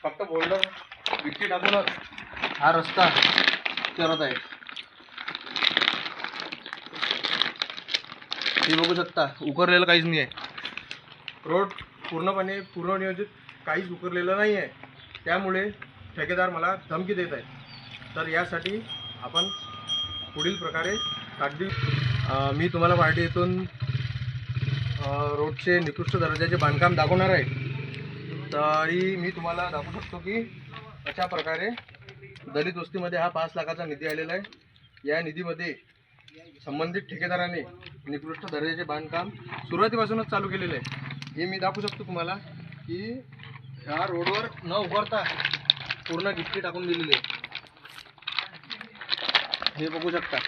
फक्त बोल्डर विट्टी टाकूनच हा रस्ता करत आहे. हे बघू शकता, उकरलेलं काहीच नाही आहे. रोड पूर्णपणे पूर्वनियोजित काहीच उकरलेलं नाही आहे. त्यामुळे ठेकेदार मला धमकी देत आहे. तर यासाठी आपण पुढील प्रकारे कागदी मी तुम्हाला पार्टीतून रोडचे निकृष्ट दर्जाचे बांधकाम दाखवणार आहे. तरी मी तुम्हाला दाखवू शकतो की अशा प्रकारे दलित वस्तीमध्ये हा 5 लाखाचा निधी आलेला आहे. या निधीमध्ये संबंधित ठेकेदाराने निकृष्ट दर्जाचे बांधकाम सुरुवातीपासूनच चालू केलेले आहे. हे मी दाखवू शकतो तुम्हाला की या रोडवर न उभारता पूर्ण गिट्टी टाकून दिलेली आहे. हे बघू शकता.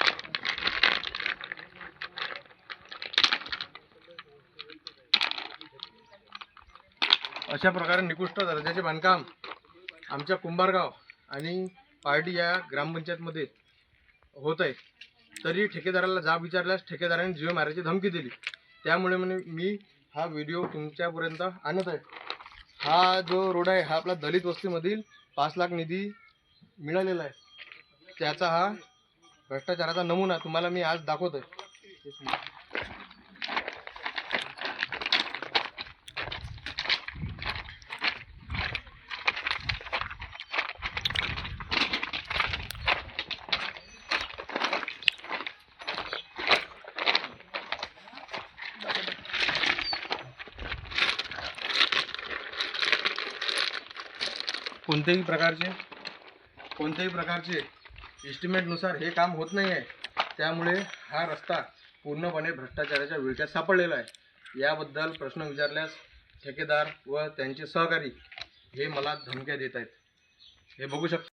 अशा प्रकारे निकृष्ट दर्जाचे बांधकाम आमच्या कुंभारगाव आणि पार्टी या ग्रामपंचायतमध्ये होत आहे. तरी ठेकेदाराला जाब विचारल्यास ठेकेदाराने जीव मारायची धमकी दिली. त्यामुळे मी हा व्हिडिओ तुमच्यापर्यंत आणत आहे. हा जो रोड आहे हा आपला दलित वस्तीमधील 5 लाख निधी मिळालेला आहे. त्याचा हा भ्रष्टाचाराचा नमुना तुम्हाला मी आज दाखवत आहे. कोणत्याही प्रकारचे एस्टिमेटनुसार हे काम होत नाही आहे. त्यामुळे हा रस्ता पूर्णपणे भ्रष्टाचाराच्या विळख्यात सापडलेला आहे. याबद्दल प्रश्न विचारल्यास ठेकेदार व त्यांचे सहकारी हे मला धमक्या देत आहेत. हे बघू शकता.